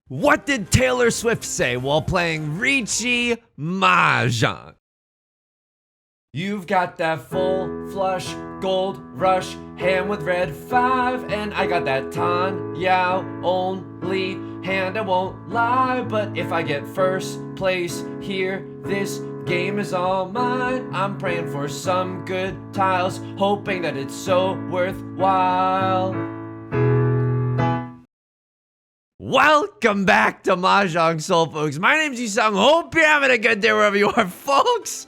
What did Taylor Swift say while playing Riichi Mahjong? You've got that full flush gold rush hand with red 5, and I got that Tan Yao only hand. I won't lie, but if I get first place here, this game is all mine. I'm praying for some good tiles, hoping that it's so worthwhile. Welcome back to Mahjong Soul, folks. My name's Yusong. Hope you're having a good day wherever you are, folks.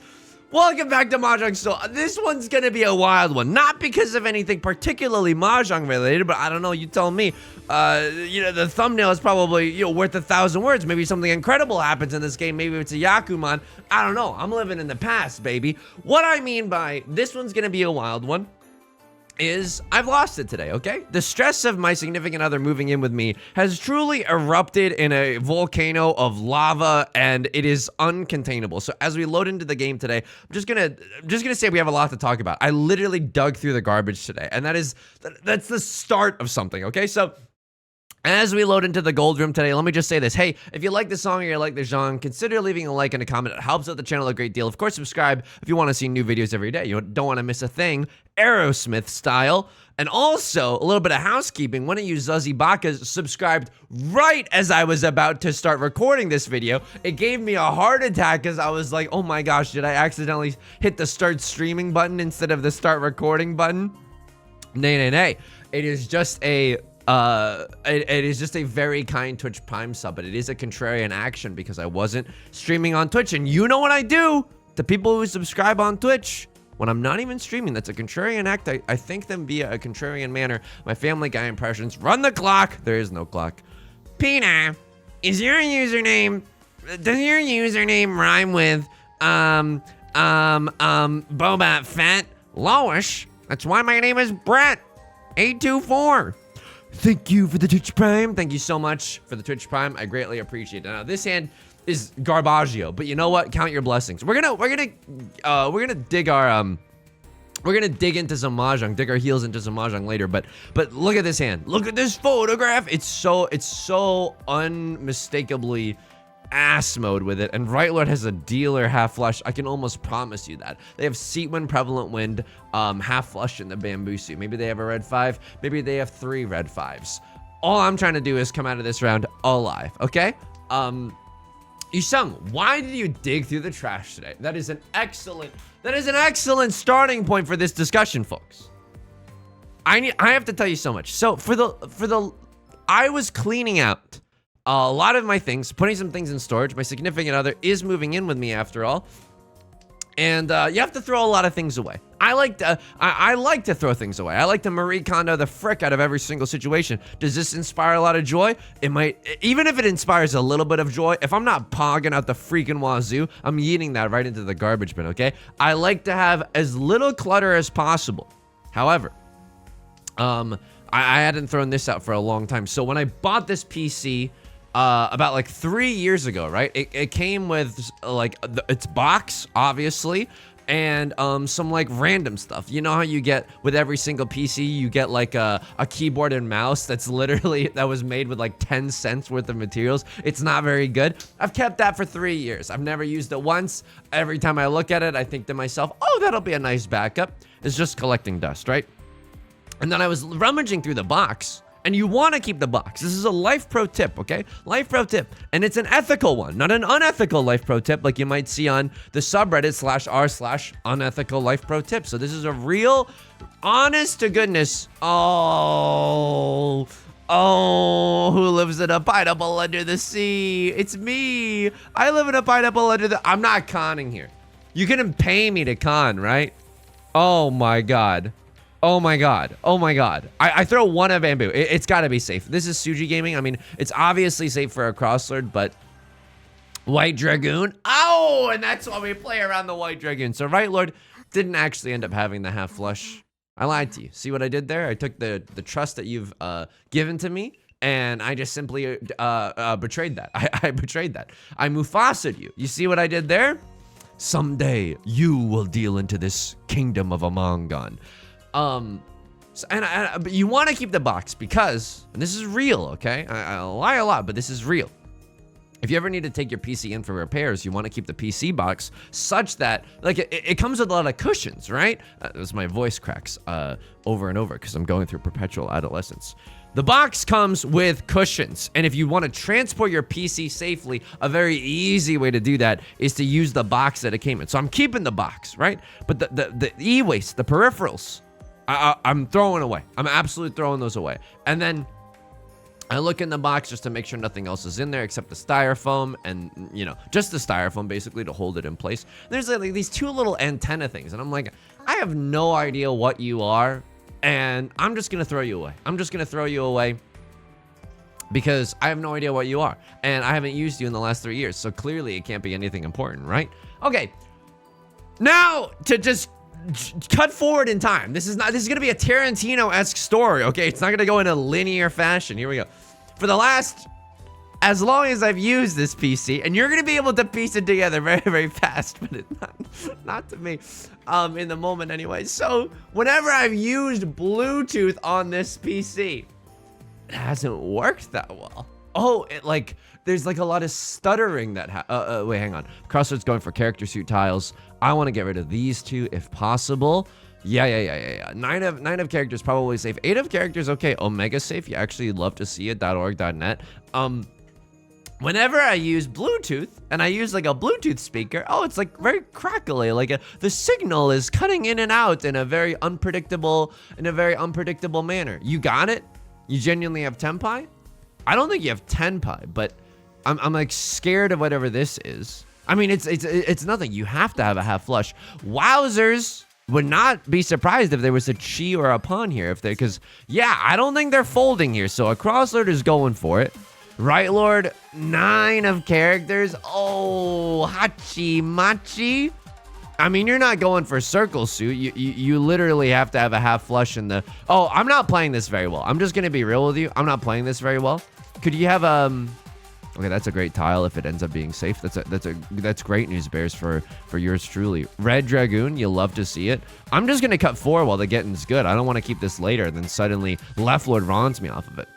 Welcome back to Mahjong Soul. This one's gonna be a wild one. Not because of anything particularly Mahjong related, but I don't know, you tell me. The thumbnail is probably, worth 1,000 words. Maybe something incredible happens in this game. Maybe it's a Yakuman. I don't know. I'm living in the past, baby. What I mean by this one's gonna be a wild one is I've lost it today, okay? The stress of my significant other moving in with me has truly erupted in a volcano of lava, and it is uncontainable. So as we load into the game today, I'm just gonna say we have a lot to talk about. I literally dug through the garbage today, and that's the start of something, okay? So as we load into the gold room today, let me just say this. Hey, if you like this song or you like this genre, consider leaving a like and a comment. It helps out the channel a great deal. Of course, subscribe if you want to see new videos every day. You don't want to miss a thing, Aerosmith style. And also, a little bit of housekeeping. One of you Zuzzy Bakas subscribed right as I was about to start recording this video. It gave me a heart attack because I was like, oh my gosh, did I accidentally hit the start streaming button instead of the start recording button? Nay. It is just a... it is just a very kind Twitch Prime sub, but it is a contrarian action because I wasn't streaming on Twitch. And you know what I do to people who subscribe on Twitch when I'm not even streaming? That's a contrarian act. I think them via a contrarian manner. My Family Guy impressions. Run the clock. There is no clock. Pina, is your username, does your username rhyme with Boba Fett? Lowish. That's why my name is Brett 824. Thank you for the Twitch Prime. Thank you so much for the Twitch Prime. I greatly appreciate it. Now this hand is garbaggio, but you know what? Count your blessings. We're gonna dig our we're gonna dig into some mahjong, dig our heels into some mahjong later. But look at this hand. Look at this photograph. It's so unmistakably ass mode with it, and Right Lord has a dealer half flush. I can almost promise you that. They have Seat Wind, Prevalent Wind, half flush in the bamboo suit. Maybe they have a red 5, maybe they have 3 red 5s. All I'm trying to do is come out of this round alive, okay? Yusong, why did you dig through the trash today? That is an excellent starting point for this discussion, folks. I have to tell you so much. So I was cleaning out a lot of my things, putting some things in storage. My significant other is moving in with me after all. And you have to throw a lot of things away. I like to throw things away. I like to Marie Kondo the frick out of every single situation. Does this inspire a lot of joy? It might, even if it inspires a little bit of joy, if I'm not pogging out the freaking wazoo, I'm yeeting that right into the garbage bin, okay? I like to have as little clutter as possible. However, I hadn't thrown this out for a long time. So when I bought this PC, about like 3 years ago, right? It came with like its box, obviously, and some like random stuff. You know how you get with every single PC, you get like a keyboard and mouse that was made with like 10 cents worth of materials. It's not very good. I've kept that for 3 years. I've never used it once. Every time I look at it, I think to myself, oh, that'll be a nice backup. It's just collecting dust, right? And then I was rummaging through the box. And you want to keep the box. This is a life pro tip, okay? Life pro tip. And it's an ethical one, not an unethical life pro tip like you might see on the subreddit /r/unethical life pro tip. So this is a real, honest to goodness. Oh, who lives in a pineapple under the sea? It's me. I live in a pineapple under the... I'm not conning here. You couldn't pay me to con, right? Oh my God. Oh my God. I throw one of bamboo. It's got to be safe. This is Suji Gaming. I mean, it's obviously safe for a crosslord, but White Dragoon. Oh, and that's why we play around the White Dragoon. So Right Lord didn't actually end up having the half flush. I lied to you. See what I did there? I took the trust that you've given to me, and I just simply betrayed that. I betrayed that. I Mufasa'd you. You see what I did there? Someday you will deal into this kingdom of Amongon. But you want to keep the box because, and this is real, okay? I lie a lot, but this is real. If you ever need to take your PC in for repairs, you want to keep the PC box such that, like, it comes with a lot of cushions, right? As my voice cracks over and over because I'm going through perpetual adolescence. The box comes with cushions, and if you want to transport your PC safely, a very easy way to do that is to use the box that it came in. So I'm keeping the box, right? But the e-waste, the peripherals, I'm throwing away. I'm absolutely throwing those away. And then I look in the box just to make sure nothing else is in there except the styrofoam and, you know, just the styrofoam basically to hold it in place. There's like these two little antenna things, and I'm like, I have no idea what you are, and I'm just gonna throw you away. I'm just gonna throw you away because I have no idea what you are, and I haven't used you in the last 3 years, so clearly it can't be anything important, right? Okay, now to just cut forward in time. This is gonna be a Tarantino-esque story, okay? It's not gonna go in a linear fashion. Here we go. For the last, as long as I've used this PC, and you're gonna be able to piece it together very, very fast, but it's not to me, in the moment anyway. So whenever I've used Bluetooth on this PC, it hasn't worked that well. Oh, there's like a lot of stuttering that wait, hang on. Crossroads going for character suit tiles. I want to get rid of these two if possible. Yeah. 9 of characters probably safe. 8 of characters, okay. Omega safe. You actually love to see it. .org.net. Whenever I use Bluetooth and I use like a Bluetooth speaker, oh, it's like very crackly. Like the signal is cutting in and out in a very unpredictable manner. You got it? You genuinely have Tenpai? I don't think you have Tenpai, but I'm like scared of whatever this is. I mean, it's nothing. You have to have a half flush. Wowzers, would not be surprised if there was a chi or a pawn here. Because yeah, I don't think they're folding here. So a crosslord is going for it. Right, Lord, 9 of characters. Oh, hachi machi. I mean, you're not going for circle suit. You literally have to have a half flush in the. Oh, I'm not playing this very well. I'm just gonna be real with you. I'm not playing this very well. Could you have Okay, that's a great tile if it ends up being safe. That's great news bears for yours truly. Red Dragoon, you love to see it. I'm just gonna cut 4 while the getting's good. I don't want to keep this later, and then suddenly Left Lord Rons me off of it.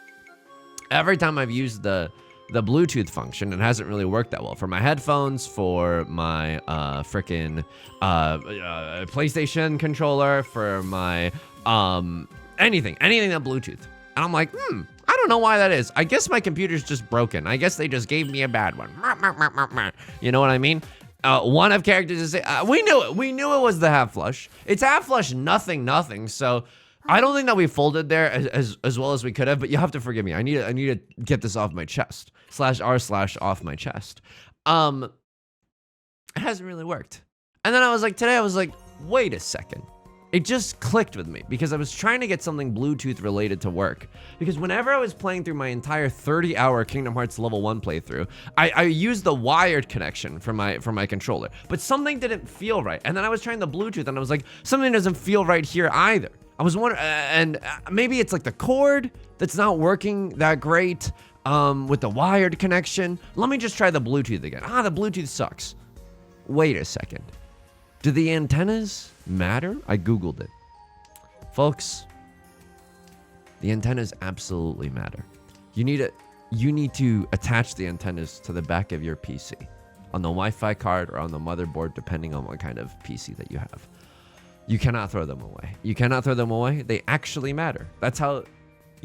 Every time I've used the Bluetooth function, it hasn't really worked that well. For my headphones, for my frickin' PlayStation controller, for my anything that Bluetooth. And I'm like, I don't know why that is. I guess my computer's just broken. I guess they just gave me a bad one. You know what I mean? 1 of characters is we knew it. We knew it was the half flush. It's half flush, nothing. So I don't think that we folded there as well as we could have. But you have to forgive me. I need to get this off my chest. /r/off my chest. It hasn't really worked. And then today I was like, wait a second. It just clicked with me because I was trying to get something Bluetooth related to work. Because whenever I was playing through my entire 30-hour Kingdom Hearts level 1 playthrough, I used the wired connection for my controller, but something didn't feel right. And then I was trying the Bluetooth, and I was like, something doesn't feel right here either. I was wondering, and maybe it's like the cord that's not working that great with the wired connection. Let me just try the Bluetooth again. The Bluetooth sucks. Wait a second. Do the antennas matter? I Googled it. Folks, the antennas absolutely matter. You need to attach the antennas to the back of your PC on the Wi-Fi card or on the motherboard, depending on what kind of PC that you have. You cannot throw them away. You cannot throw them away. They actually matter. That's how,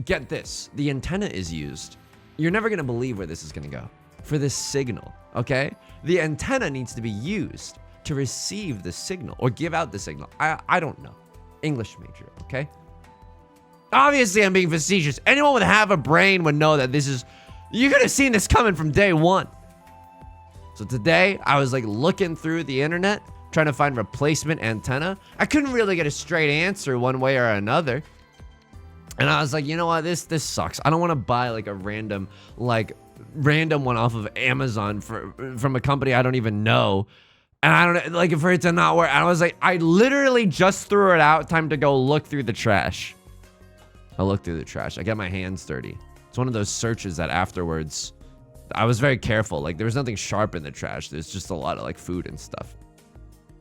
get this, the antenna is used. You're never gonna believe where this is gonna go. For this signal, okay? The antenna needs to be used to receive the signal or give out the signal. I don't know. English major, okay? Obviously, I'm being facetious. Anyone with half a brain would know that this is, you could have seen this coming from day 1. So today, I was like looking through the internet, trying to find replacement antenna. I couldn't really get a straight answer one way or another. And I was like, you know what, this sucks. I don't want to buy like a random one off of Amazon from a company I don't even know. And I don't know, like, for it to not work. And I was like, I literally just threw it out. Time to go look through the trash. I looked through the trash. I got my hands dirty. It's one of those searches that afterwards, I was very careful. Like, there was nothing sharp in the trash. There's just a lot of like food and stuff.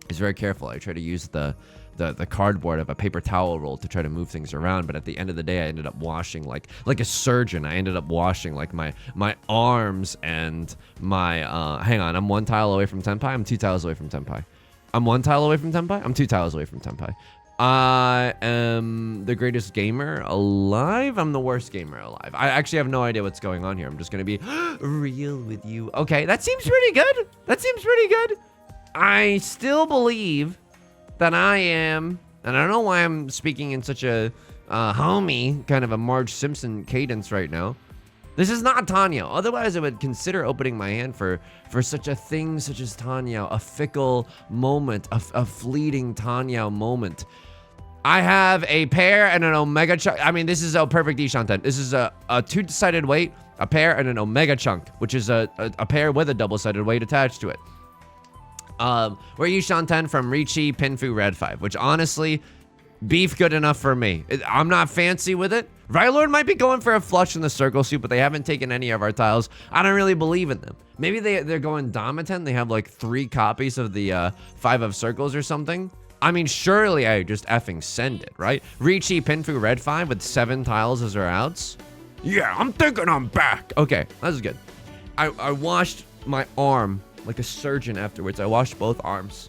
I was very careful. I tried to use the the cardboard of a paper towel roll to try to move things around. But at the end of the day, I ended up washing like a surgeon. I ended up washing like my arms and my hang on, I'm 1 tile away from tenpai. I'm 2 tiles away from tenpai. I'm 1 tile away from tenpai. I'm 2 tiles away from tenpai. I am the greatest gamer alive. I'm the worst gamer alive. I actually have no idea what's going on here. I'm just gonna be real with you. Okay, that seems pretty good. That seems pretty good. I still believe that I am, and I don't know why I'm speaking in such a homie, kind of a Marge Simpson cadence right now. This is not Tenhou. Otherwise, I would consider opening my hand for such a thing such as Tenhou, a fickle moment, a fleeting Tenhou moment. I have a pair and an omega chunk. I mean, this is a perfect Ishanten. This is a two-sided weight, a pair, and an omega chunk, which is a pair with a double-sided weight attached to it. We're Ishanten from Riichi Pinfu Red 5, which honestly, beef good enough for me. I'm not fancy with it. Rylord might be going for a flush in the circle suit, but they haven't taken any of our tiles. I don't really believe in them. Maybe they're going Domaten. They have like 3 copies of the 5 of circles or something. I mean, surely I just effing send it, right? Riichi Pinfu Red 5 with 7 tiles as our outs. Yeah, I'm thinking I'm back. Okay, that's good. I washed my arm like a surgeon afterwards. I washed both arms.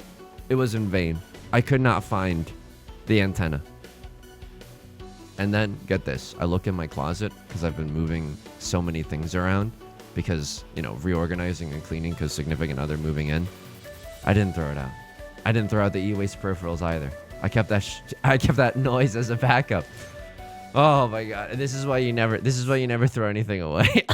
It was in vain. I could not find the antenna. And then, get this. I look in my closet because I've been moving so many things around because, you know, reorganizing and cleaning because significant other moving in. I didn't throw it out. I didn't throw out the e-waste peripherals either. I kept that noise as a backup. Oh my god. This is why you never throw anything away. I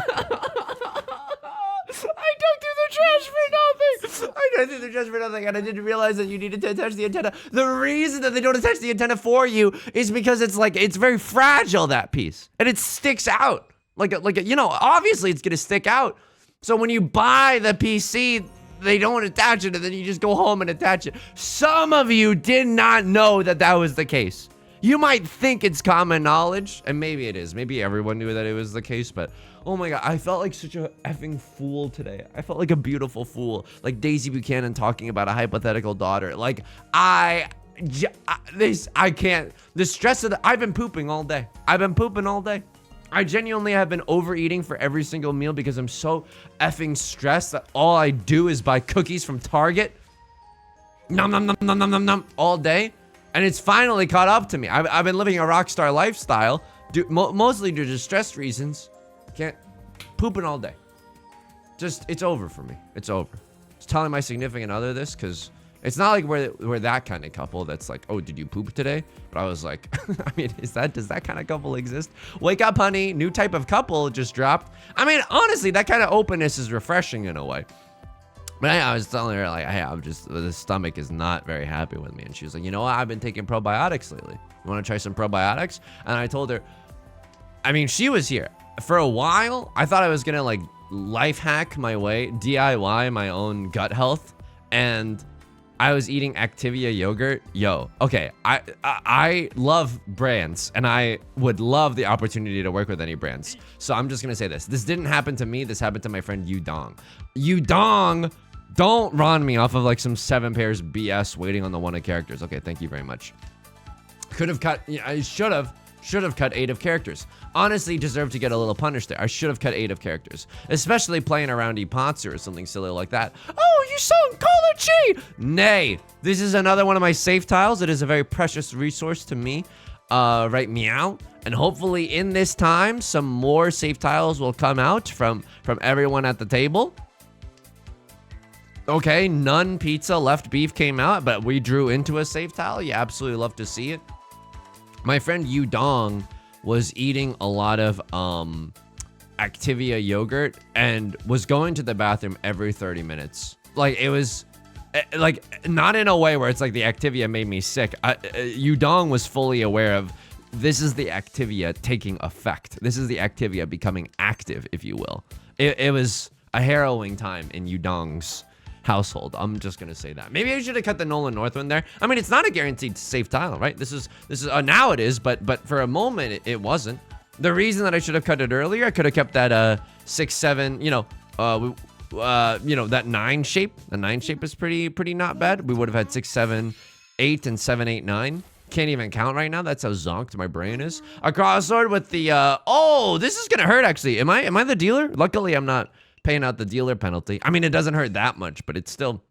don't do the trash for nothing. I don't do the trash for nothing, and I didn't realize that you needed to attach the antenna. The reason that they don't attach the antenna for you is because it's very fragile, that piece, and it sticks out like a, you know, obviously it's gonna stick out. So when you buy the PC, they don't attach it, and then you just go home and attach it. Some of you did not know that that was the case. You might think it's common knowledge, and maybe it is. Maybe everyone knew that it was the case, but oh my god, I felt like such a effing fool today. I felt like a beautiful fool. Like Daisy Buchanan talking about a hypothetical daughter. Like, I can't. The stress of I've been pooping all day. I genuinely have been overeating for every single meal because I'm so effing stressed that all I do is buy cookies from Target. Nom nom nom nom nom nom nom all day. And it's finally caught up to me. I've been living a rock star lifestyle, mostly due to stress reasons. Can't pooping all day. Just, it's over for me. It's over. I was telling my significant other this because it's not like we're that kind of couple that's like, oh, did you poop today? But I was like, I mean, does that kind of couple exist? Wake up, honey. New type of couple just dropped. I mean, honestly, that kind of openness is refreshing in a way. But I was telling her, like, hey, the stomach is not very happy with me. And she was like, you know what? I've been taking probiotics lately. You want to try some probiotics? And I told her, I mean, she was here. For a while, I thought I was going to, like, life hack my way, DIY my own gut health. And I was eating Activia yogurt. Yo, okay, I love brands, and I would love the opportunity to work with any brands. So I'm just going to say this. This didn't happen to me. This happened to my friend Yudong. Yudong, don't run me off of like some 7 pairs BS waiting on the one of characters. Okay, thank you very much. Could have cut, yeah, I should have cut 8 of characters. Honestly, deserved to get a little punish there. I should have cut 8 of characters, especially playing around Ipatsu or something silly like that. Oh, Yusong Liu! Nay, this is another one of my safe tiles. It is a very precious resource to me, right meow. And hopefully in this time, some more safe tiles will come out from everyone at the table. Okay, none pizza, left beef came out, but we drew into a safe tile. You absolutely love to see it. My friend Yudong was eating a lot of Activia yogurt and was going to the bathroom every 30 minutes. Like, it was like not in a way where it's like the Activia made me sick. Yudong was fully aware of this is the Activia taking effect. This is the Activia becoming active, if you will. It was a harrowing time in Yudong's household. I'm just gonna say that. Maybe I should have cut the Nolan North one there. I mean, it's not a guaranteed safe tile, right? This is now it is, but for a moment it wasn't. The reason that I should have cut it earlier, I could have kept that 6-7, you know, that 9 shape. The 9 shape is pretty not bad. We would have had 6-7 8 and 7, 8, 9. Can't even count right now. That's how zonked my brain is. A crossword with the, oh, this is gonna hurt actually. Am I the dealer? Luckily, I'm not paying out the dealer penalty. I mean, it doesn't hurt that much, but it's still,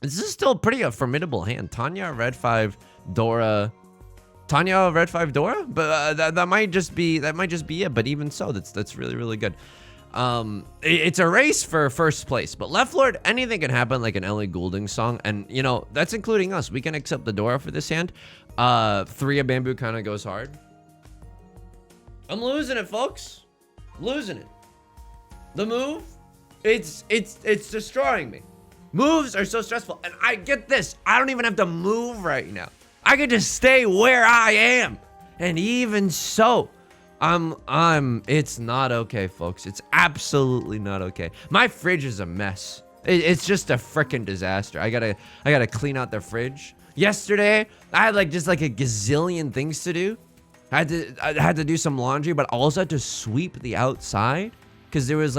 this is still pretty a formidable hand. Tanya, red 5, Dora. Tanya, red 5, Dora? But that might just be it. But even so, that's really, really good. It's a race for first place, but Left Lord, anything can happen, like an Ellie Goulding song, and you know that's including us. We can accept the Dora for this hand. 3 of bamboo kind of goes hard. I'm losing it, folks. Losing it. The move, it's destroying me. Moves are so stressful, and I get this. I don't even have to move right now. I can just stay where I am, and even so. It's not okay, folks. It's absolutely not okay. My fridge is a mess. It's just a freaking disaster. I gotta clean out the fridge. Yesterday, I had just like a gazillion things to do. I had to do some laundry, but I also had to sweep the outside because there was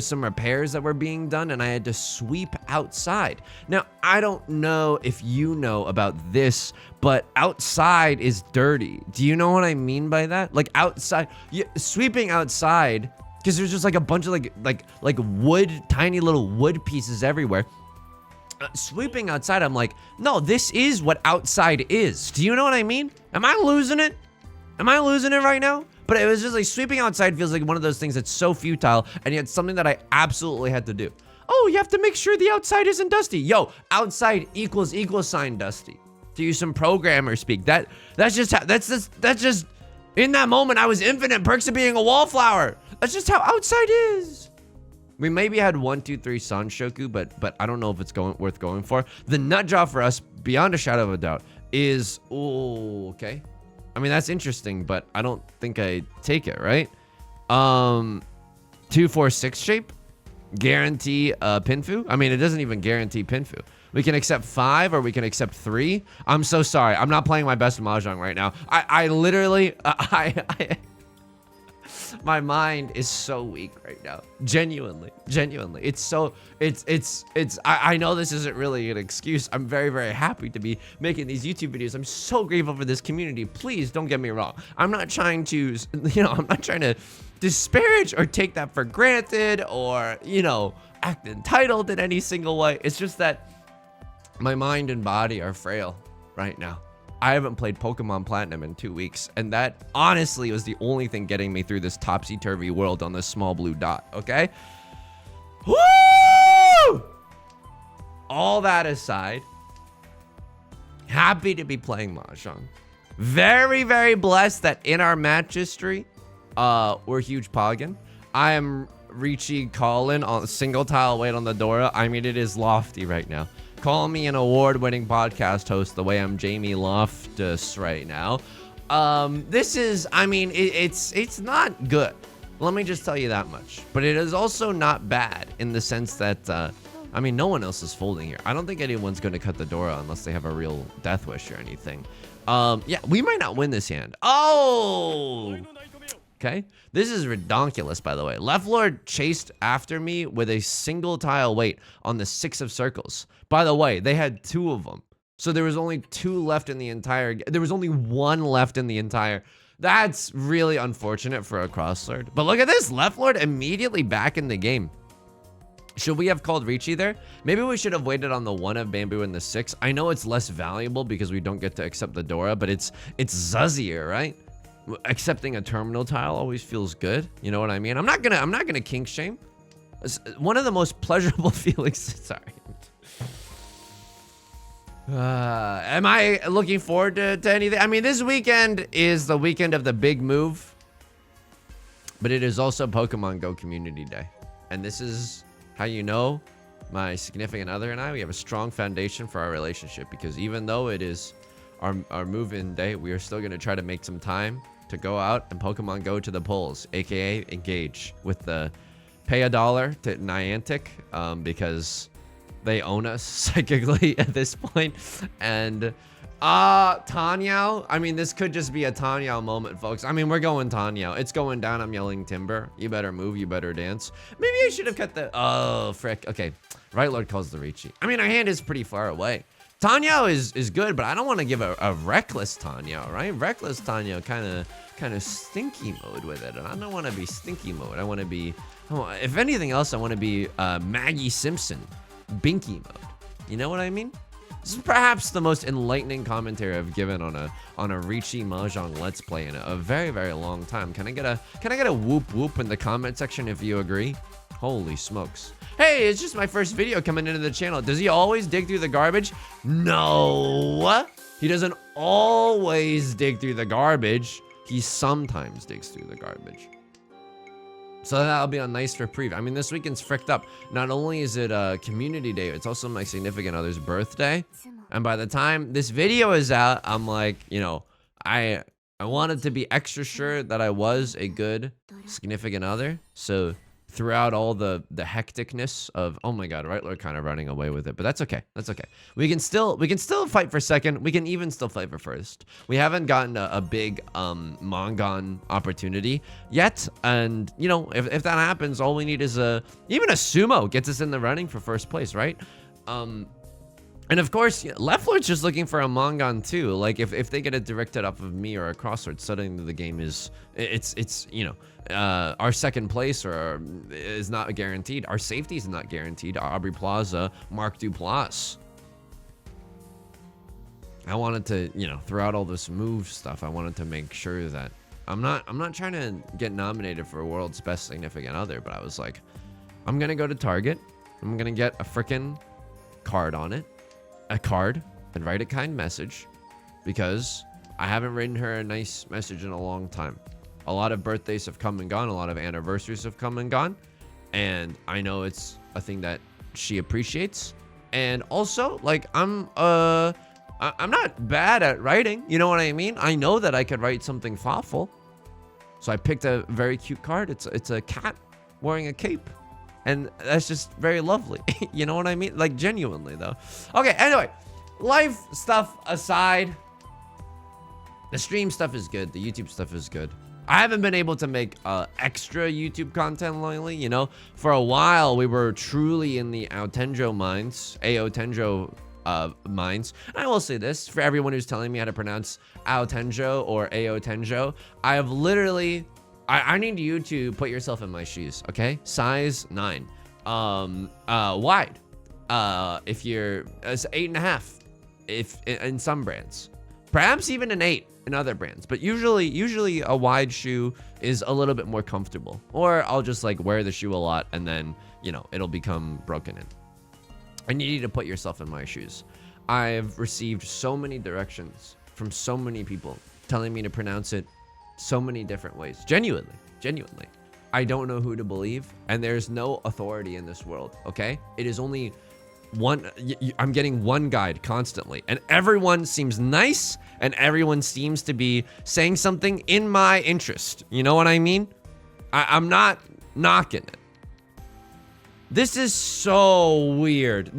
some repairs that were being done, and I had to sweep outside. Now, I don't know if you know about this, but outside is dirty. Do you know what I mean by that? Like outside, sweeping outside, because there's just like a bunch of like wood, tiny little wood pieces everywhere. Sweeping outside, I'm like, no, this is what outside is. Do you know what I mean? Am I losing it? Am I losing it right now? But it was just like sweeping outside feels like one of those things that's so futile, and yet something that I absolutely had to do. Oh, you have to make sure the outside isn't dusty. Yo, outside equals sign dusty. To use some programmer speak, that's just in that moment I was infinite perks of being a wallflower. That's just how outside is. We maybe had 1, 2, 3 Sanshoku, but I don't know if it's worth going for. The nut job for us, beyond a shadow of a doubt, is okay. I mean, that's interesting, but I don't think I take it, right? 2, 4, 6 shape. Guarantee Pinfu. I mean, it doesn't even guarantee Pinfu. We can accept 5 or we can accept 3. I'm so sorry. I'm not playing my best Mahjong right now. I literally, my mind is so weak right now. Genuinely. I know this isn't really an excuse. I'm very, very happy to be making these YouTube videos. I'm so grateful for this community. Please don't get me wrong. I'm not trying to, I'm not trying to disparage or take that for granted or, act entitled in any single way. It's just that my mind and body are frail right now. I haven't played Pokemon Platinum in 2 weeks, and that honestly was the only thing getting me through this topsy-turvy world on this small blue dot, okay? Woo! All that aside, happy to be playing Mahjong. Very, very blessed that in our match history, we're huge Poggin. I am Riichi Colin on single tile weight on the Dora. I mean, it is lofty right now. Call me an award-winning podcast host the way I'm Jamie Loftus right now. This is, I mean, it's not good. Let me just tell you that much. But it is also not bad in the sense that, I mean, no one else is folding here. I don't think anyone's going to cut the Dora unless they have a real death wish or anything. Yeah, we might not win this hand. Oh! Okay, this is redonkulous, by the way. Left Lord chased after me with a single tile weight on the 6 of circles. By the way, they had 2 of them. So there was only 2 left in the entire... There was only 1 left in the entire... That's really unfortunate for a cross lord. But look at this. Left Lord immediately back in the game. Should we have called Riichi there? Maybe we should have waited on the 1 of bamboo and the 6. I know it's less valuable because we don't get to accept the Dora, but it's zuzzier, right? Accepting a terminal tile always feels good. You know what I mean? I'm not gonna kink shame. It's one of the most pleasurable feelings. Sorry. Am I looking forward to anything? I mean, this weekend is the weekend of the big move, but it is also Pokemon Go Community Day. And this is how you know my significant other and I, we have a strong foundation for our relationship, because even though it is our move-in day, we are still going to try to make some time to go out and Pokemon Go to the polls, aka engage with the pay $1 to Niantic, because they own us psychically at this point. And Tanyao, I mean, this could just be a Tanyao moment, folks. I mean, we're going Tanyao. It's going down. I'm yelling timber. You better move, you better dance. Maybe I should have cut the frick. Okay, right lord calls the Riichi. I mean, our hand is pretty far away. Tanyo is good, but I don't want to give a reckless Tanyo, right? Reckless Tanyo kind of stinky mode with it, and I don't want to be stinky mode. I want to be, if anything else, I want to be Maggie Simpson, Binky mode. You know what I mean? This is perhaps the most enlightening commentary I've given on a Riichi Mahjong Let's Play in a very, very long time. Can I get a whoop whoop in the comment section if you agree? Holy smokes. Hey, it's just my first video coming into the channel. Does he always dig through the garbage? No. He doesn't always dig through the garbage. He sometimes digs through the garbage. So that'll be a nice reprieve. I mean, this weekend's fricked up. Not only is it community day, it's also my significant other's birthday. And by the time this video is out, I'm like, you know, I wanted to be extra sure that I was a good significant other. So throughout all the hecticness of, oh my god, right, we're kind of running away with it, but that's okay. That's okay. We can still fight for second. We can even still fight for first. We haven't gotten a big Mongon opportunity yet, and you know, if that happens, all we need is even a sumo gets us in the running for first place, right? And of course, Leflord's just looking for a Mongon too. Like if they get it directed off of me or a crossword, suddenly the game is, it's you know, our second place is not guaranteed. Our safety is not guaranteed. Aubrey Plaza, Mark Duplass. I wanted to, you know, throughout all this move stuff, I wanted to make sure that I'm not trying to get nominated for world's best significant other, but I was like, I'm gonna go to Target. I'm gonna get a freaking card on it. A card and write a kind message, because I haven't written her a nice message in a long time. A lot of birthdays have come and gone, a lot of anniversaries have come and gone, and I know it's a thing that she appreciates. And also, like, I'm not bad at writing, you know what I mean? I know that I could write something thoughtful, so I picked a very cute card. It's a cat wearing a cape. And that's just very lovely. You know what I mean? Like, genuinely, though. Okay, anyway. Life stuff aside. The stream stuff is good. The YouTube stuff is good. I haven't been able to make extra YouTube content lately, you know? For a while, we were truly in the Ao Tenjo mines. Mines. And I will say this, for everyone who's telling me how to pronounce Ao Tenjo or Ao Tenjo, I have literally... I need you to put yourself in my shoes, okay? Size 9. Wide. If you're 8.5, if in some brands, perhaps even an 8 in other brands, but usually a wide shoe is a little bit more comfortable. Or I'll just like wear the shoe a lot and then, you know, it'll become broken in. And you need to put yourself in my shoes. I've received so many directions from so many people telling me to pronounce it so many different ways. Genuinely. I don't know who to believe, and there's no authority in this world, okay? It is only one. I'm getting one guide constantly, and everyone seems nice, and everyone seems to be saying something in my interest. You know what I mean? I'm not knocking it. This is so weird.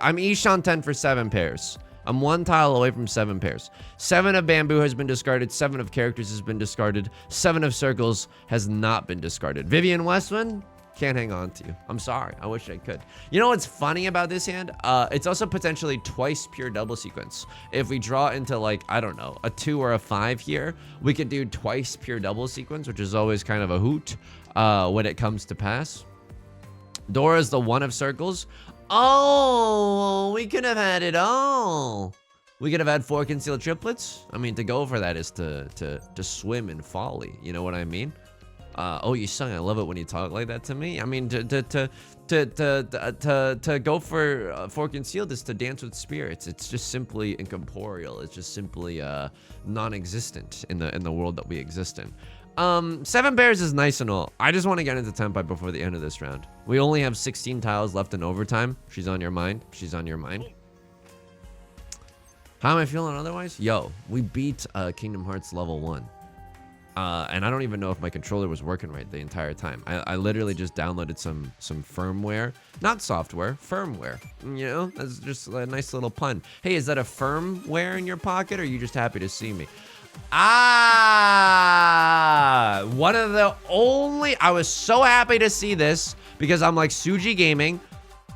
I'm Ishan 10 for 7 pairs. I'm 1 tile away from 7 pairs. 7 of bamboo has been discarded. 7 of characters has been discarded. 7 of circles has not been discarded. Vivian Westman, can't hang on to you. I'm sorry. I wish I could. You know what's funny about this hand? It's also potentially twice pure double sequence. If we draw into, like, I don't know, a 2 or a 5 here, we could do twice pure double sequence, which is always kind of a hoot when it comes to pass. Dora's the 1 of circles. Oh, we could have had it all. We could have had 4 concealed triplets. I mean, to go for that is to swim in folly. You know what I mean? Oh, Yusong, I love it when you talk like that to me. I mean, to go for 4 concealed is to dance with spirits. It's just simply incorporeal. It's just simply non-existent in the world that we exist in. 7 pairs is nice and all. I just want to get into Tenpai before the end of this round. We only have 16 tiles left in overtime. She's on your mind. She's on your mind. How am I feeling otherwise? Yo, we beat Kingdom Hearts level 1. And I don't even know if my controller was working right the entire time. I literally just downloaded some firmware. Not software, firmware. You know, that's just a nice little pun. Hey, is that a firmware in your pocket, or are you just happy to see me? One of the only... I was so happy to see this because I'm like, Suji Gaming,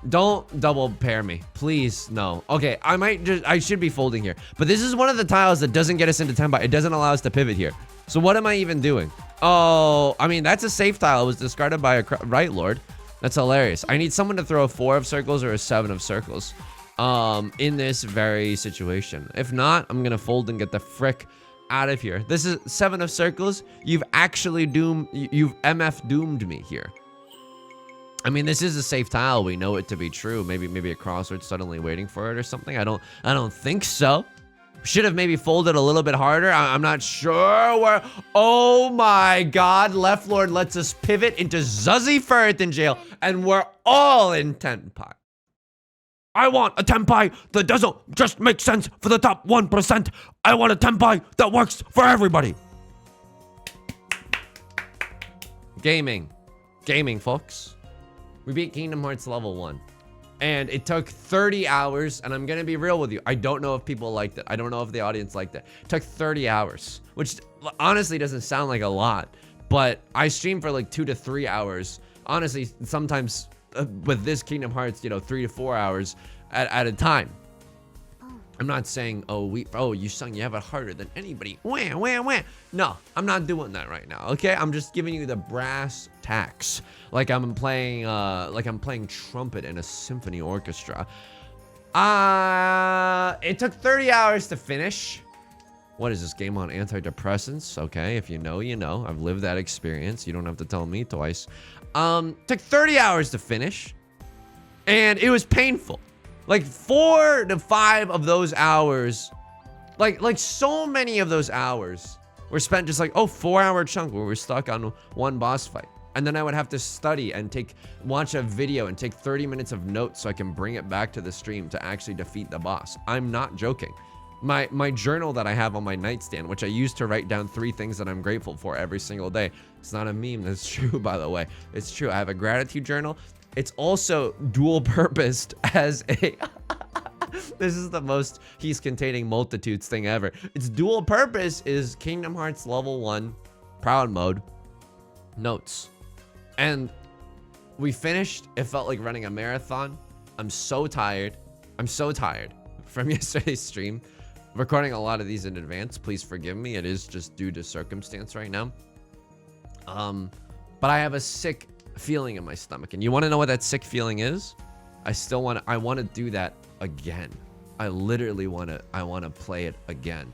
Don't double pair me. Please, no. Okay, I should be folding here. But this is one of the tiles that doesn't get us into tenpai. It doesn't allow us to pivot here. So what am I even doing? Oh, I mean, that's a safe tile. It was discarded by a right lord. That's hilarious. I need someone to throw a 4 of circles or a 7 of circles in this very situation. If not, I'm going to fold and get the frick out of here. This is 7 of circles. You've actually you've MF doomed me here. I mean, this is a safe tile. We know it to be true. Maybe a crossword suddenly waiting for it or something. I don't think so. Should have maybe folded a little bit harder. I'm not sure where. Oh my God. Left Lord lets us pivot into Zuzzy Firth in jail. And we're all in tenpai. I want a tenpai that doesn't just make sense for the top 1%. I want a tenpai that works for everybody. Gaming, folks. We beat Kingdom Hearts level 1. And it took 30 hours, and I'm gonna be real with you. I don't know if people liked it. I don't know if the audience liked it. It took 30 hours, which honestly doesn't sound like a lot, but I streamed for like 2 to 3 hours. Honestly, sometimes with this Kingdom Hearts, 3 to 4 hours at a time. I'm not saying, oh, Yusong, you have it harder than anybody. Wah, wah, wah. No, I'm not doing that right now. Okay, I'm just giving you the brass tacks, like I'm playing trumpet in a symphony orchestra. It took 30 hours to finish. What is this game on antidepressants? Okay, if you know, you know. I've lived that experience. You don't have to tell me twice. Took 30 hours to finish, and it was painful. Like 4 to 5 of those hours, like so many of those hours were spent just like, 4-hour chunk where we're stuck on one boss fight. And then I would have to study and watch a video and take 30 minutes of notes so I can bring it back to the stream to actually defeat the boss. I'm not joking. My journal that I have on my nightstand, which I use to write down 3 things that I'm grateful for every single day. It's not a meme, that's true, by the way. It's true. I have a gratitude journal. It's also dual purposed as a this is the most he's containing multitudes thing ever. It's dual purpose is Kingdom Hearts level 1 proud mode notes. And we finished. It felt like running a marathon. I'm so tired. I'm so tired from yesterday's stream. I'm recording a lot of these in advance. Please forgive me. It is just due to circumstance right now. But I have a sick feeling in my stomach, and you want to know what that sick feeling is? I want to do that again. I literally want to play it again.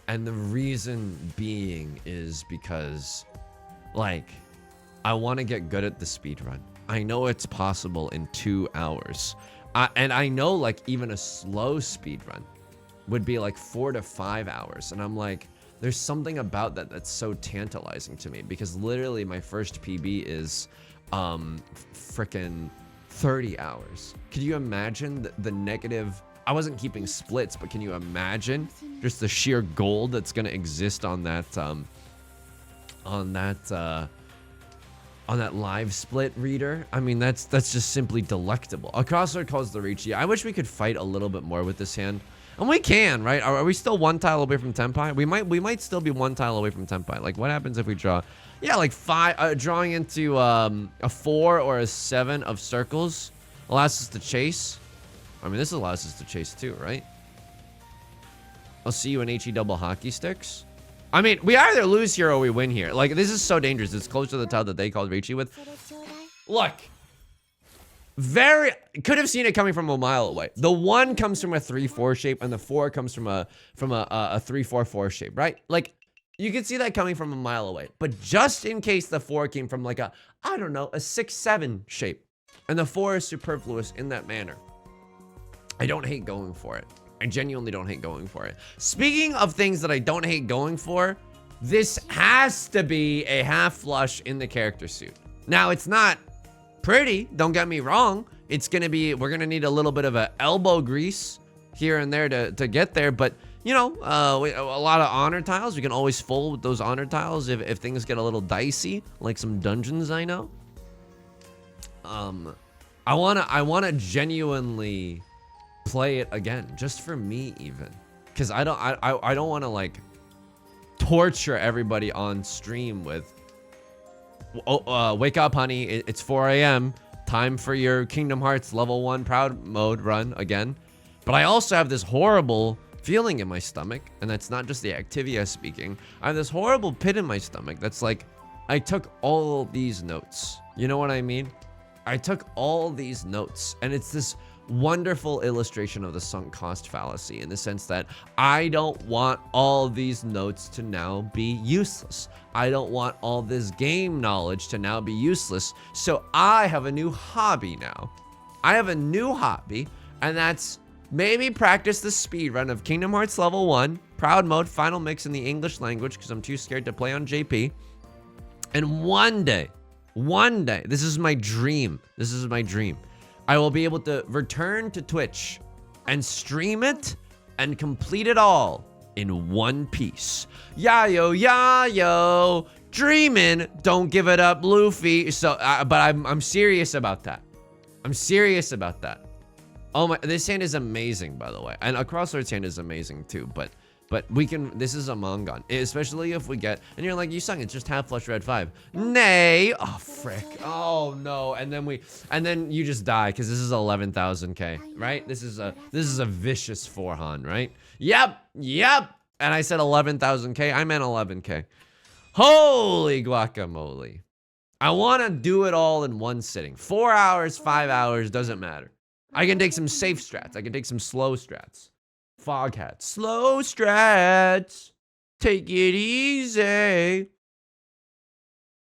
And the reason being is because, like, I want to get good at the speed run. I know it's possible in 2 hours. And I know, like, even a slow speed run would be like 4 to 5 hours. And I'm like, there's something about that that's so tantalizing to me, because literally my first PB is frickin' 30 hours. Could you imagine the negative? I wasn't keeping splits, but can you imagine just the sheer gold that's gonna exist on that live split reader? I mean, that's just simply delectable. A crossword calls the Riichi. I wish we could fight a little bit more with this hand. And we can, right? Are we still 1 tile away from tenpai? We might still be 1 tile away from tenpai. Like, what happens if we draw? Yeah, like 5, drawing into a 4 or a 7 of circles allows us to chase. I mean, this allows us to chase too, right? I'll see you in HE double hockey sticks. I mean, we either lose here or we win here. Like, this is so dangerous. It's close to the tile that they called Riichi with. Look. Could have seen it coming from a mile away. The 1 comes from a 3-4 shape, and the 4 comes from a 3-4-4 shape, right? Like, you could see that coming from a mile away. But just in case the 4 came from like a 6-7 shape, and the 4 is superfluous in that manner, I don't hate going for it. I genuinely don't hate going for it. Speaking of things that I don't hate going for, this has to be a half flush in the character suit. Now, it's not pretty, don't get me wrong. It's gonna be, we're gonna need a little bit of a elbow grease here and there to get there, but you know, a lot of honor tiles. We can always fold with those honor tiles if things get a little dicey, like some dungeons I know. I wanna genuinely play it again, just for me even, because I don't want to like torture everybody on stream with wake up honey, it's 4 a.m. time for your Kingdom Hearts level 1 proud mode run again. But I also have this horrible feeling in my stomach, and that's not just the Activia speaking. I have this horrible pit in my stomach that's like, I took all these notes. You know what I mean? I took all these notes, and it's this wonderful illustration of the sunk cost fallacy in the sense that I don't want all these notes to now be useless. I don't want all this game knowledge to now be useless. So I have a new hobby now. I have a new hobby, and that's maybe practice the speed run of Kingdom Hearts level 1, proud mode, final mix in the English language because I'm too scared to play on JP. And one day, this is my dream. This is my dream. I will be able to return to Twitch and stream it and complete it all in one piece. Yayo, dreamin', don't give it up, Luffy. So, but I'm serious about that. I'm serious about that. Oh my, this hand is amazing, by the way. And a Crossroads hand is amazing too, but we can, this is a Mongon, especially if we get, and you're like, Yusong, it's just half flush red 5. Nay, oh frick, oh no, and then you just die because this is 11,000k, right? This is a vicious forehand, right? Yep, and I said 11,000k, I meant 11k. Holy guacamole. I want to do it all in one sitting. 4 hours, 5 hours, doesn't matter. I can take some safe strats, I can take some slow strats. Foghat, slow strats, take it easy.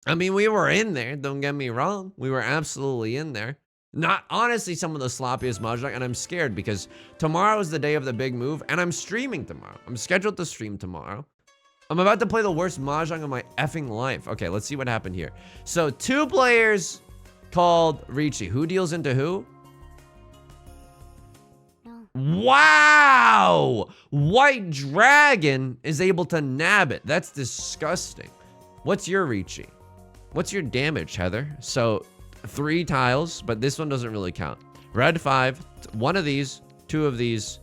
I mean, we were in there, don't get me wrong. We were absolutely in there. Not honestly some of the sloppiest Mahjong, and I'm scared because tomorrow is the day of the big move, and I'm streaming tomorrow. I'm scheduled to stream tomorrow. I'm about to play the worst Mahjong of my effing life. Okay, let's see what happened here. So 2 players called Riichi. Who deals into who? Wow! White Dragon is able to nab it. That's disgusting. What's your Riichi? What's your damage, Heather? So 3 tiles, but this one doesn't really count. Red 5, 1 of these, 2 of these,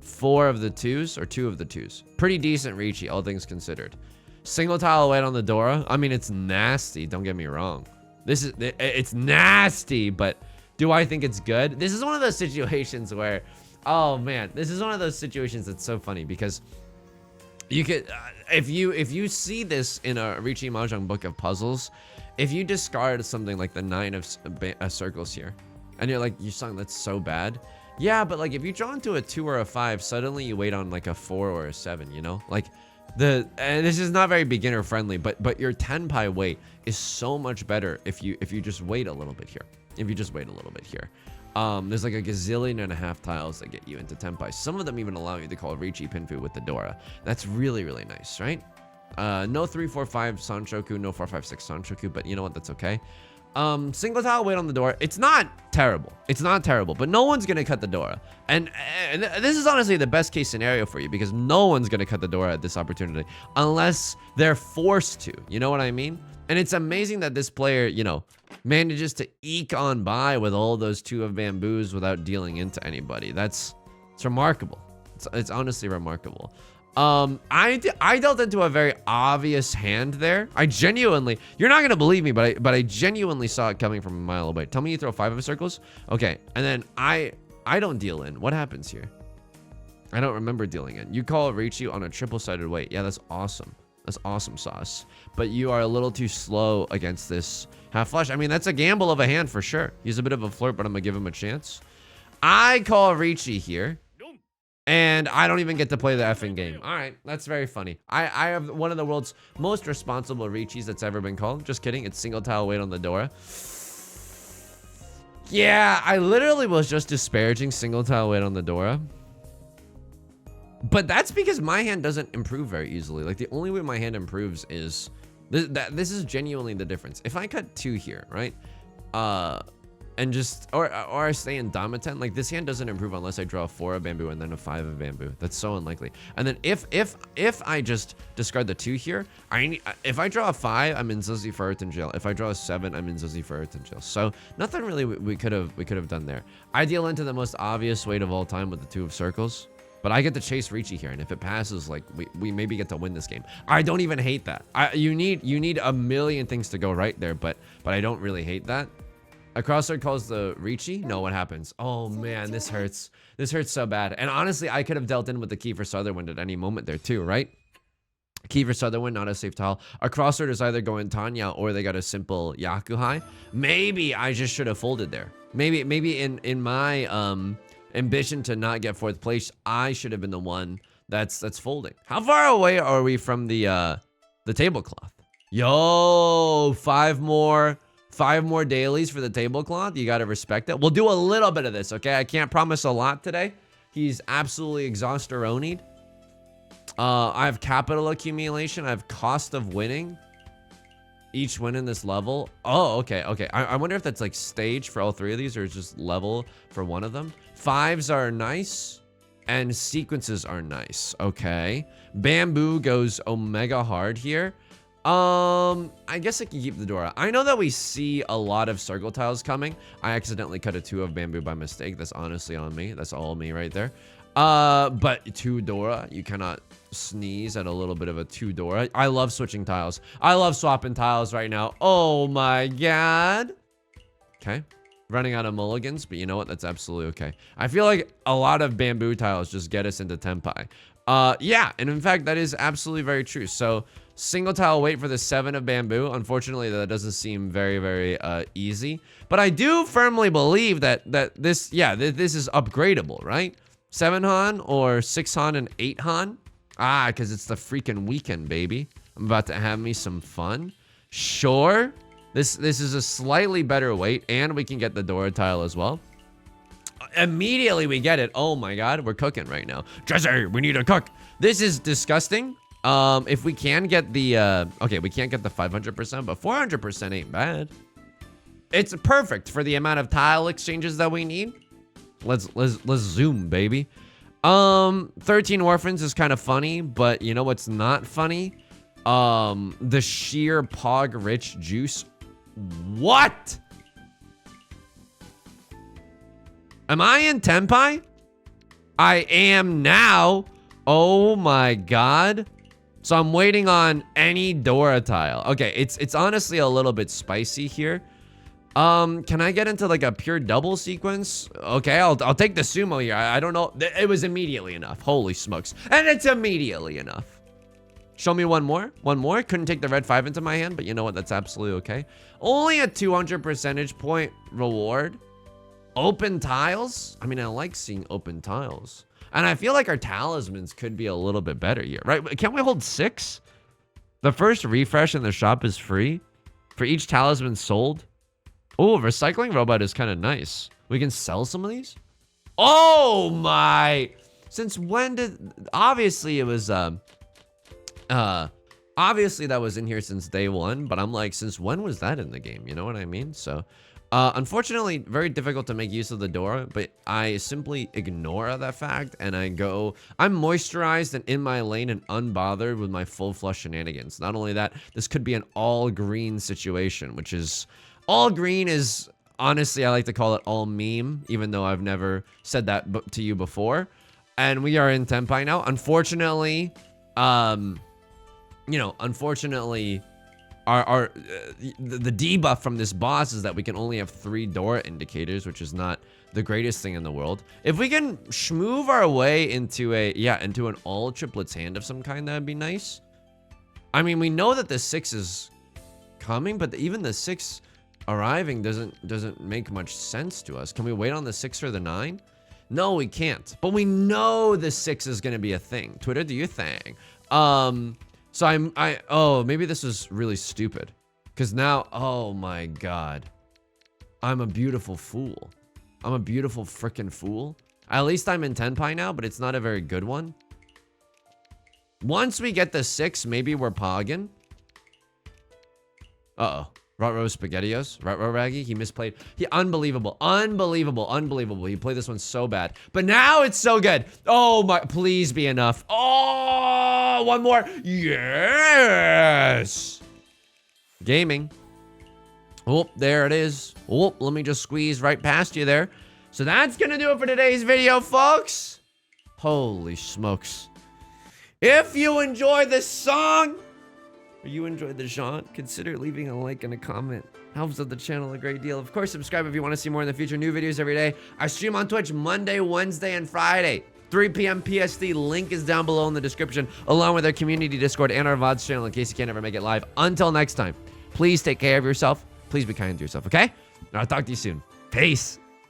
4 of the 2s, or 2 of the 2s. Pretty decent Riichi, all things considered. Single tile white on the Dora. I mean, it's nasty, don't get me wrong. It's nasty, but do I think it's good? This is one of those situations where, oh man, this is one of those situations that's so funny because you could, if you see this in a Riichi Mahjong book of puzzles, if you discard something like the 9 of circles here, and you're like, Yusong, that's so bad. Yeah, but like if you draw into a 2 or a 5, suddenly you wait on like a 4 or a 7, you know? Like and this is not very beginner friendly, but your tenpai wait is so much better if you just wait a little bit here. There's like a gazillion and a half tiles that get you into tenpai. Some of them even allow you to call Riichi Pinfu with the Dora. That's really, really nice, right? No 3, 4, 5 Sanshoku, no 4, 5, 6 Sanshoku, but you know what? That's okay. Single tile wait on the Dora. It's not terrible. It's not terrible, but no one's gonna cut the Dora. And this is honestly the best case scenario for you because no one's gonna cut the Dora at this opportunity unless they're forced to. You know what I mean? And it's amazing that this player, you know, manages to eke on by with all those 2 of bamboos without dealing into anybody. It's remarkable. It's honestly remarkable. I dealt into a very obvious hand there. I genuinely, you're not gonna believe me, but I genuinely saw it coming from a mile away. Tell me you throw 5 of circles. Okay, and then I don't deal in. What happens here? I don't remember dealing in. You call Riichi on a triple-sided weight. Yeah, that's awesome. That's awesome sauce. But you are a little too slow against this half flush. I mean, that's a gamble of a hand for sure. He's a bit of a flirt, but I'm gonna give him a chance. I call Riichi here. And I don't even get to play the effing game. All right, that's very funny. I have one of the world's most responsible Riichis that's ever been called. Just kidding, it's single tile weight on the Dora. Yeah, I literally was just disparaging single tile weight on the Dora. But that's because my hand doesn't improve very easily. Like the only way my hand improves is, this is genuinely the difference. If I cut 2 here, right? And just, or I stay in Damaten, like this hand doesn't improve unless I draw a 4 of bamboo and then a 5 of bamboo. That's so unlikely. And then if I just discard the 2 here, if I draw a 5, I'm in Zuzi for Earth in jail. If I draw a 7, I'm in Zuzi for Earth in jail. So nothing really we could have done there. I deal into the most obvious weight of all time with the 2 of circles. But I get to chase Riichi here, and if it passes, like we maybe get to win this game. I don't even hate that. You need a million things to go right there, but I don't really hate that. A crossword calls the Riichi? No, what happens? Oh man, this hurts. This hurts so bad. And honestly, I could have dealt in with the key for Sutherwind at any moment there too, right? Key for Sutherwind, not a safe tile. A crossword is either going Tanya or they got a simple Yakuhai. Maybe I just should have folded there. Maybe in my ambition to not get 4th place, I should have been the one that's folding. How far away are we from the tablecloth? Yo, 5 more dailies for the tablecloth. You gotta respect it. We'll do a little bit of this, okay? I can't promise a lot today. He's absolutely exhausteronied. I have capital accumulation. I have cost of winning. Each win in this level. Oh, okay. I wonder if that's like stage for all 3 of these or just level for one of them. 5s are nice and sequences are nice. Okay. Bamboo goes omega hard here. I guess I can keep the door. I know that we see a lot of circle tiles coming. I accidentally cut a 2 of bamboo by mistake. That's honestly on me. That's all me right there. But 2 Dora, you cannot sneeze at a little bit of a 2 Dora. I love switching tiles. I love swapping tiles right now. Oh my god. Okay. Running out of mulligans, but you know what? That's absolutely okay. I feel like a lot of bamboo tiles just get us into Tenpai. Yeah, and in fact, that is absolutely very true. So, single tile wait for the 7 of bamboo. Unfortunately, that doesn't seem very, very easy. But I do firmly believe that this is upgradable, right? 7 Han or 6 Han and 8 Han? Ah, because it's the freaking weekend, baby. I'm about to have me some fun. Sure. This is a slightly better weight, and we can get the Dora tile as well. Immediately we get it. Oh my god, we're cooking right now. Jesse, we need to cook. This is disgusting. If we can get the okay, we can't get the 500%, but 400% ain't bad. It's perfect for the amount of tile exchanges that we need. Let's zoom, baby. 13 orphans is kind of funny, but you know what's not funny? The sheer pog rich juice. What? Am I in Tenpai? I am now. Oh my god. So I'm waiting on any Dora tile. Okay, it's honestly a little bit spicy here. Can I get into like a pure double sequence? Okay, I'll take the sumo here. I don't know. It was immediately enough. Holy smokes. And it's immediately enough. Show me one more. One more. Couldn't take the red 5 into my hand, but you know what? That's absolutely okay. Only a 200 percentage point reward. Open tiles? I mean, I like seeing open tiles. And I feel like our talismans could be a little bit better here, right? Can't we hold 6? The first refresh in the shop is free for each talisman sold. Oh, recycling robot is kind of nice. We can sell some of these? Oh my! Since when did... Obviously it was, obviously that was in here since day 1, but I'm like, since when was that in the game? You know what I mean? So, unfortunately, very difficult to make use of the Dora, but I simply ignore that fact and I go, I'm moisturized and in my lane and unbothered with my full flush shenanigans. Not only that, this could be an all green situation, which is, all green is, honestly, I like to call it all meme, even though I've never said that to you before. And we are in Tenpai now. Unfortunately, you know, unfortunately, the debuff from this boss is that we can only have 3 Dora indicators, which is not the greatest thing in the world. If we can schmoove our way into into an all triplets hand of some kind, that'd be nice. I mean, we know that the 6 is coming, but even the 6 arriving doesn't make much sense to us. Can we wait on the 6 or the 9? No, we can't. But we know the 6 is gonna be a thing. Twitter, do your thing. So oh, maybe this was really stupid. Because now, oh my god. I'm a beautiful fool. I'm a beautiful frickin' fool. At least I'm in Tenpai now, but it's not a very good one. Once we get the 6, maybe we're pogging. Uh-oh. Rot-Row SpaghettiOs. Rot-Row Raggy. He misplayed. Unbelievable. Unbelievable. He played this one so bad. But now it's so good. Oh my. Please be enough. Oh, one more. Yes. Gaming. Oh, there it is. Oh, let me just squeeze right past you there. So that's going to do it for today's video, folks. Holy smokes. If you enjoyed this song, or you enjoyed the genre, consider leaving a like and a comment. Helps with the channel a great deal. Of course, subscribe if you want to see more in the future. New videos every day. I stream on Twitch Monday, Wednesday, and Friday. 3 p.m. PST. Link is down below in the description, along with our community Discord and our VODs channel in case you can't ever make it live. Until next time, please take care of yourself. Please be kind to yourself, okay? I'll talk to you soon. Peace.